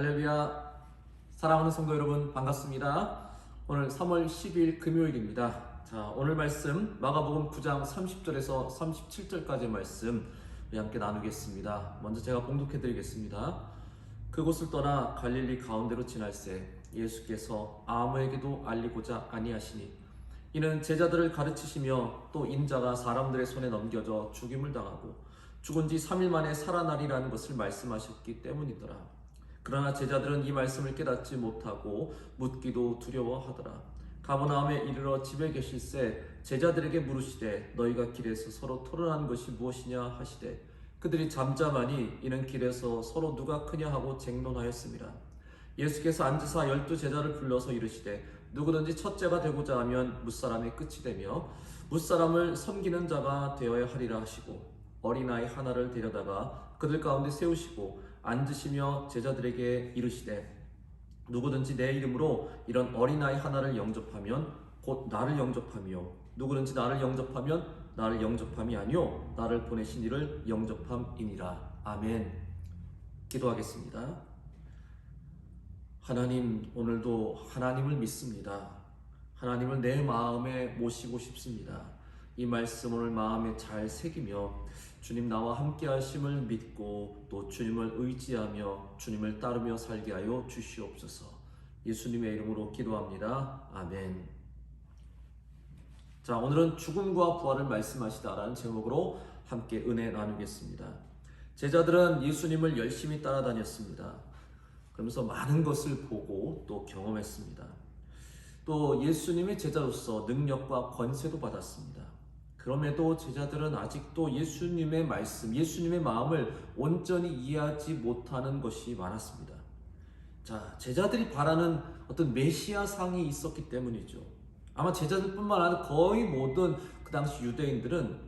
할렐루야. 사랑하는 성도 여러분, 반갑습니다. 오늘 3월 10일 금요일입니다. 자, 오늘 말씀 마가복음 9장 30절에서 37절까지의 말씀 함께 나누겠습니다. 먼저 제가 봉독해 드리겠습니다. 그곳을 떠나 갈릴리 가운데로 지날새 예수께서 아무에게도 알리고자 아니하시니 이는 제자들을 가르치시며 또 인자가 사람들의 손에 넘겨져 죽임을 당하고 죽은 지 3일 만에 살아나리라는 것을 말씀하셨기 때문이더라. 그러나 제자들은 이 말씀을 깨닫지 못하고 묻기도 두려워하더라. 가버나움에 이르러 집에 계실새 제자들에게 물으시되 너희가 길에서 서로 토론한 것이 무엇이냐 하시되 그들이 잠잠하니 이는 길에서 서로 누가 크냐 하고 쟁론하였습니다. 예수께서 앉으사 12제자를 불러서 이르시되 누구든지 첫째가 되고자 하면 뭇사람의 끝이 되며 뭇사람을 섬기는 자가 되어야 하리라 하시고 어린아이 하나를 데려다가 그들 가운데 세우시고 앉으시며 제자들에게 이르시되 누구든지 내 이름으로 이런 어린아이 하나를 영접하면 곧 나를 영접하며 누구든지 나를 영접하면 나를 영접함이 아니요 나를 보내신 이를 영접함이니라. 아멘. 기도하겠습니다. 하나님, 오늘도 하나님을 믿습니다. 하나님을 내 마음에 모시고 싶습니다. 이 말씀 오늘 마음에 잘 새기며 주님 나와 함께 하심을 믿고 또 주님을 의지하며 주님을 따르며 살게 하여 주시옵소서. 예수님의 이름으로 기도합니다. 아멘. 자, 오늘은 죽음과 부활을 말씀하시다라는 제목으로 함께 은혜 나누겠습니다. 제자들은 예수님을 열심히 따라다녔습니다. 그러면서 많은 것을 보고 또 경험했습니다. 또 예수님의 제자로서 능력과 권세도 받았습니다. 그럼에도 제자들은 아직도 예수님의 말씀, 예수님의 마음을 온전히 이해하지 못하는 것이 많았습니다. 자, 제자들이 바라는 어떤 메시아상이 있었기 때문이죠. 아마 제자들뿐만 아니라 거의 모든 그 당시 유대인들은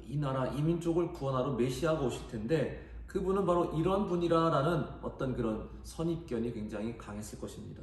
이 나라, 이 민족을 구원하러 메시아가 오실 텐데 그분은 바로 이런 분이라는 어떤 그런 선입견이 굉장히 강했을 것입니다.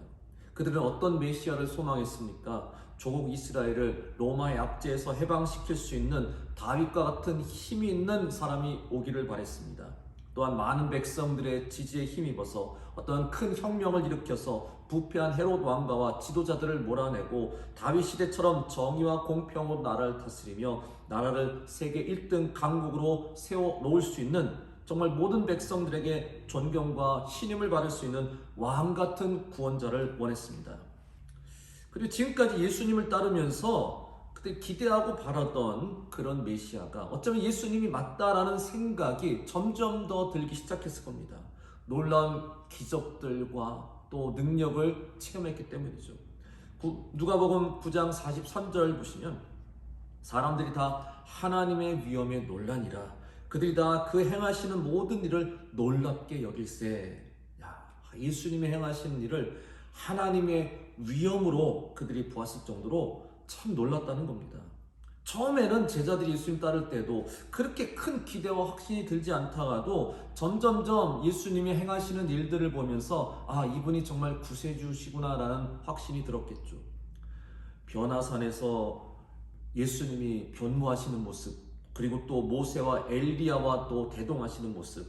그들은 어떤 메시아를 소망했습니까? 조국 이스라엘을 로마의 압제에서 해방시킬 수 있는 다윗과 같은 힘이 있는 사람이 오기를 바랬습니다. 또한 많은 백성들의 지지에 힘입어서 어떤 큰 혁명을 일으켜서 부패한 헤롯 왕가와 지도자들을 몰아내고 다윗 시대처럼 정의와 공평으로 나라를 다스리며 나라를 세계 1등 강국으로 세워놓을 수 있는 정말 모든 백성들에게 존경과 신임을 받을 수 있는 왕 같은 구원자를 원했습니다. 그리고 지금까지 예수님을 따르면서 그때 기대하고 바라던 그런 메시아가 어쩌면 예수님이 맞다라는 생각이 점점 더 들기 시작했을 겁니다. 놀라운 기적들과 또 능력을 체험했기 때문이죠. 누가복음 9장 43절 보시면 사람들이 다 하나님의 위엄에 놀라니라. 그들이 다 그 행하시는 모든 일을 놀랍게 여길세. 예수님이 행하시는 일을 하나님의 위엄으로 그들이 보았을 정도로 참 놀랐다는 겁니다. 처음에는 제자들이 예수님 따를 때도 그렇게 큰 기대와 확신이 들지 않다가도 점점점 예수님이 행하시는 일들을 보면서 이분이 정말 구세주시구나 라는 확신이 들었겠죠. 변화산에서 예수님이 변무하시는 모습, 그리고 또 모세와 엘리야와 또 대동하시는 모습,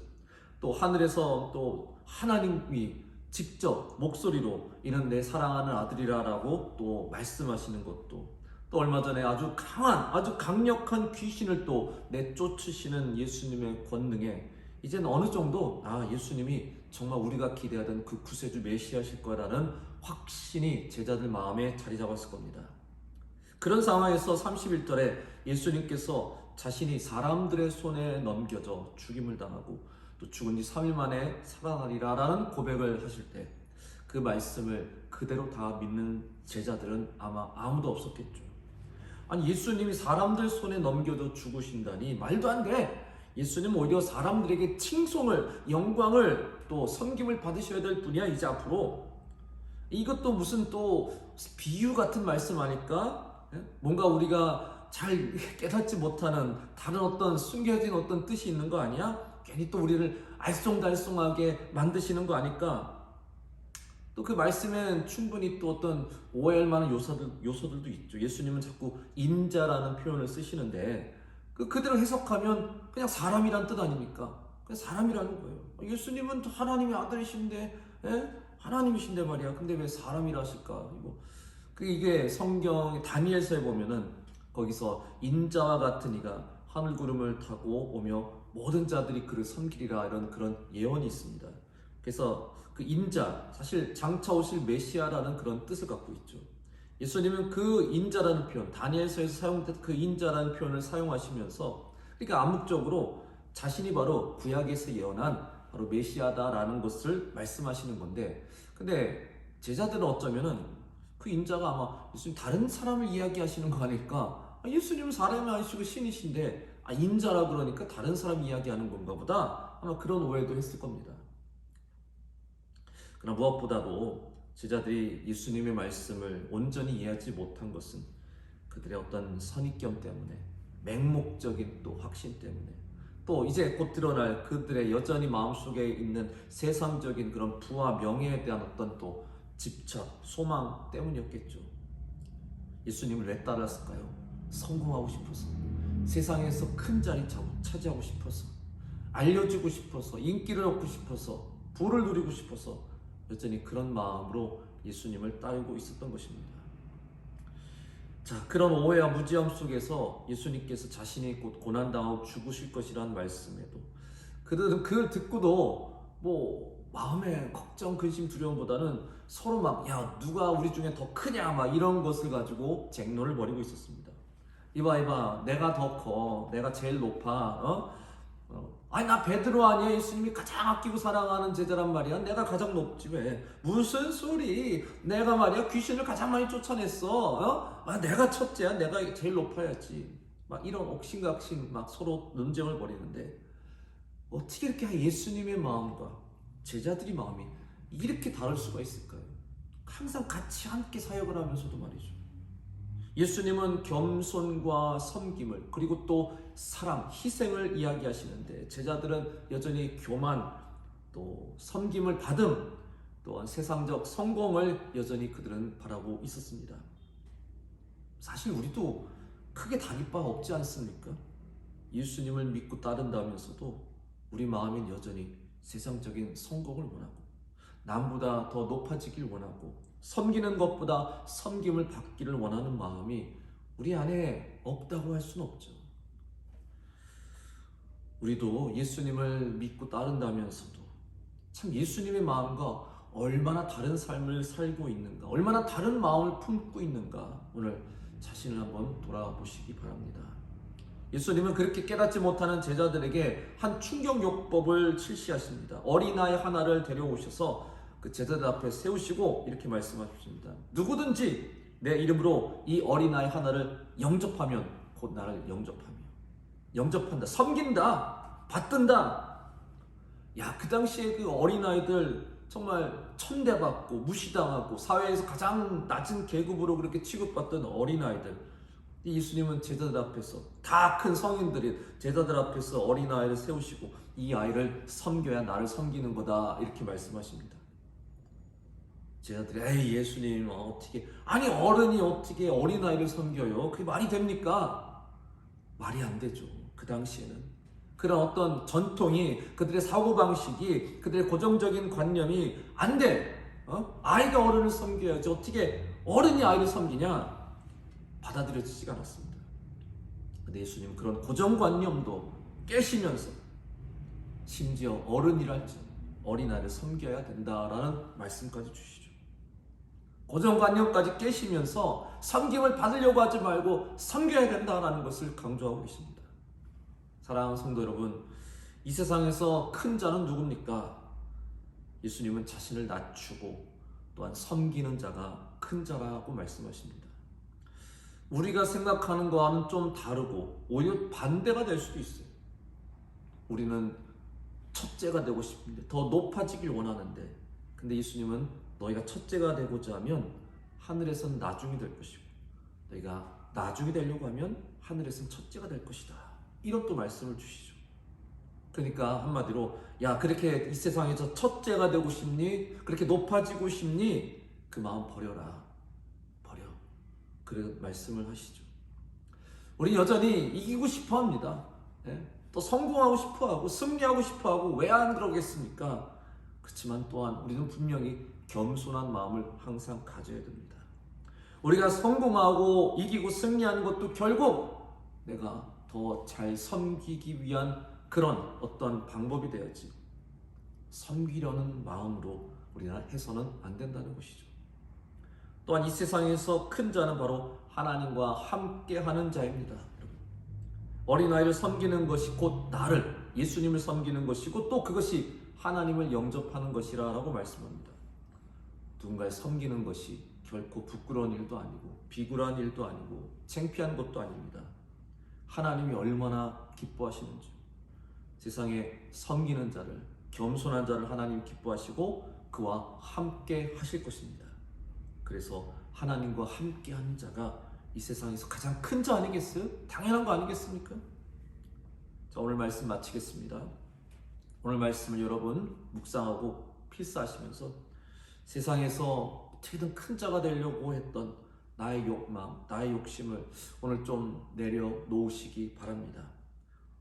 또 하늘에서 또 하나님이 직접 목소리로 이는 내 사랑하는 아들이라라고 또 말씀하시는 것도, 또 얼마 전에 아주 강력한 귀신을 또 내쫓으시는 예수님의 권능에 이제는 어느 정도 예수님이 정말 우리가 기대하던 그 구세주 메시아실 거라는 확신이 제자들 마음에 자리 잡았을 겁니다. 그런 상황에서 31절에 예수님께서 자신이 사람들의 손에 넘겨져 죽임을 당하고 또 죽은 지 3일 만에 살아나리라라는 고백을 하실 때 그 말씀을 그대로 다 믿는 제자들은 아마 아무도 없었겠죠. 아니, 예수님이 사람들 손에 넘겨져 죽으신다니 말도 안 돼. 예수님은 오히려 사람들에게 칭송을, 영광을 또 섬김을 받으셔야 될 분이야 이제 앞으로. 이것도 무슨 또 비유 같은 말씀 아닐까? 뭔가 우리가 잘 깨닫지 못하는 다른 어떤 숨겨진 어떤 뜻이 있는 거 아니야? 괜히 또 우리를 알쏭달쏭하게 만드시는 거 아닐까? 또 그 말씀엔 충분히 또 어떤 오해할 만한 요소들도 있죠. 예수님은 자꾸 인자라는 표현을 쓰시는데 그대로 해석하면 그냥 사람이란 뜻 아닙니까? 그냥 사람이라는 거예요. 예수님은 하나님의 아들이신데 하나님이신데 말이야. 근데 왜 사람이라 하실까? 이게 성경 다니엘서에 보면은 거기서 인자와 같은 이가 하늘 구름을 타고 오며 모든 자들이 그를 섬기리라 이런 그런 예언이 있습니다. 그래서 그 인자, 사실 장차 오실 메시아라는 그런 뜻을 갖고 있죠. 예수님은 그 인자라는 표현, 다니엘서에서 사용된 그 인자라는 표현을 사용하시면서 그러니까 암묵적으로 자신이 바로 구약에서 예언한 바로 메시아다라는 것을 말씀하시는 건데, 근데 제자들은 어쩌면은 그 인자가 아마 예수님 다른 사람을 이야기하시는 거 아닐까? 예수님은 사람이 아니시고 신이신데 인자라 그러니까 다른 사람 이야기하는 건가 보다, 아마 그런 오해도 했을 겁니다. 그러나 무엇보다도 제자들이 예수님의 말씀을 온전히 이해하지 못한 것은 그들의 어떤 선입견 때문에, 맹목적인 또 확신 때문에, 또 이제 곧 드러날 그들의 여전히 마음속에 있는 세상적인 그런 부와 명예에 대한 어떤 또 집착, 소망 때문이었겠죠. 예수님을 왜 따랐을까요? 성공하고 싶어서, 세상에서 큰 자리 차지하고 싶어서, 알려지고 싶어서, 인기를 얻고 싶어서, 부를 누리고 싶어서 여전히 그런 마음으로 예수님을 따르고 있었던 것입니다. 자, 그런 오해와 무지함 속에서 예수님께서 자신이 곧 고난당하고 죽으실 것이라는 말씀에도 그들은 그걸 듣고도 마음에 걱정, 근심, 두려움보다는 서로 누가 우리 중에 더 크냐 이런 것을 가지고 쟁론을 벌이고 있었습니다. 이봐 내가 더 커, 내가 제일 높아, 아니 나 베드로 아니야? 예수님이 가장 아끼고 사랑하는 제자란 말이야. 내가 가장 높지 왜? 무슨 소리? 내가 말이야 귀신을 가장 많이 쫓아냈어. 내가 첫째야. 내가 제일 높아야지. 이런 옥신각신 서로 논쟁을 벌이는데, 어떻게 이렇게 예수님의 마음과 제자들이 마음이 이렇게 다를 수가 있을까요? 항상 같이 함께 사역을 하면서도 말이죠. 예수님은 겸손과 섬김을, 그리고 또 사랑, 희생을 이야기하시는데 제자들은 여전히 교만, 또 섬김을 받음, 또한 세상적 성공을 여전히 그들은 바라고 있었습니다. 사실 우리도 크게 다를 바 없지 않습니까? 예수님을 믿고 따른다면서도 우리 마음엔 여전히 세상적인 성공을 원하고, 남보다 더 높아지길 원하고, 섬기는 것보다 섬김을 받기를 원하는 마음이 우리 안에 없다고 할 수는 없죠. 우리도 예수님을 믿고 따른다면서도 참 예수님의 마음과 얼마나 다른 삶을 살고 있는가, 얼마나 다른 마음을 품고 있는가, 오늘 자신을 한번 돌아보시기 바랍니다. 예수님은 그렇게 깨닫지 못하는 제자들에게 한 충격요법을 실시하십니다. 어린아이 하나를 데려오셔서 그 제자들 앞에 세우시고 이렇게 말씀하십니다. 누구든지 내 이름으로 이 어린아이 하나를 영접하면 곧 나를 영접한다, 섬긴다, 받든다. 그 당시에 그 어린아이들 정말 천대받고 무시당하고 사회에서 가장 낮은 계급으로 그렇게 취급받던 어린아이들, 예수님은 제자들 앞에서, 다 큰 성인들이 제자들 앞에서 어린아이를 세우시고 이 아이를 섬겨야 나를 섬기는 거다 이렇게 말씀하십니다. 제자들이 에이 예수님 어떻게, 아니 어른이 어떻게 어린아이를 섬겨요? 그게 말이 됩니까? 말이 안 되죠. 그 당시에는 그런 어떤 전통이, 그들의 사고방식이, 그들의 고정적인 관념이 안 돼. 아이가 어른을 섬겨야지 어떻게 어른이 아이를 섬기냐, 받아들여지지가 않았습니다. 근데 예수님은 그런 고정관념도 깨시면서 심지어 어른이랄지 어린아이를 섬겨야 된다라는 말씀까지 주시죠. 고정관념까지 깨시면서 섬김을 받으려고 하지 말고 섬겨야 된다는 것을 강조하고 계십니다. 사랑하는 성도 여러분, 이 세상에서 큰 자는 누굽니까? 예수님은 자신을 낮추고 또한 섬기는 자가 큰 자라고 말씀하십니다. 우리가 생각하는 거와는 좀 다르고 오히려 반대가 될 수도 있어요. 우리는 첫째가 되고 싶은데, 더 높아지길 원하는데, 근데 예수님은 너희가 첫째가 되고자 하면 하늘에선 나중이 될 것이고, 너희가 나중이 되려고 하면 하늘에선 첫째가 될 것이다, 이런 또 말씀을 주시죠. 그러니까 한마디로 그렇게 이 세상에서 첫째가 되고 싶니? 그렇게 높아지고 싶니? 그 마음 버려라. 버려. 그런 말씀을 하시죠. 우리 여전히 이기고 싶어 합니다. 또 성공하고 싶어 하고 승리하고 싶어 하고, 왜 안 그러겠습니까? 그렇지만 또한 우리는 분명히 겸손한 마음을 항상 가져야 됩니다. 우리가 성공하고 이기고 승리하는 것도 결국 내가 더 잘 섬기기 위한 그런 어떤 방법이 되었지, 섬기려는 마음으로 우리가 해서는 안 된다는 것이죠. 또한 이 세상에서 큰 자는 바로 하나님과 함께하는 자입니다. 어린아이를 섬기는 것이 곧 나를, 예수님을 섬기는 것이고 또 그것이 하나님을 영접하는 것이라고 말씀합니다. 누군가를 섬기는 것이 결코 부끄러운 일도 아니고 비굴한 일도 아니고 창피한 것도 아닙니다. 하나님이 얼마나 기뻐하시는지, 세상에 섬기는 자를, 겸손한 자를 하나님 기뻐하시고 그와 함께 하실 것입니다. 그래서 하나님과 함께하는 자가 이 세상에서 가장 큰 자 아니겠어요? 당연한 거 아니겠습니까? 자, 오늘 말씀 마치겠습니다. 오늘 말씀을 여러분 묵상하고 필사하시면서 세상에서 어떻게든 큰 자가 되려고 했던 나의 욕망, 나의 욕심을 오늘 좀 내려놓으시기 바랍니다.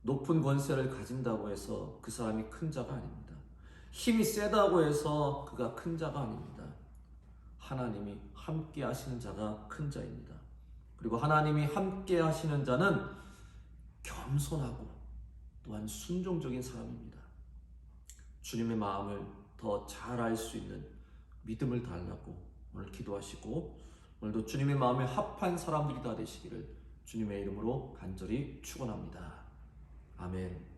높은 권세를 가진다고 해서 그 사람이 큰 자가 아닙니다. 힘이 세다고 해서 그가 큰 자가 아닙니다. 하나님이 함께 하시는 자가 큰 자입니다. 그리고 하나님이 함께 하시는 자는 겸손하고 또한 순종적인 사람입니다. 주님의 마음을 더 잘 알 수 있는 믿음을 달라고 오늘 기도하시고, 오늘도 주님의 마음에 합한 사람들이 다 되시기를 주님의 이름으로 간절히 축원합니다. 아멘.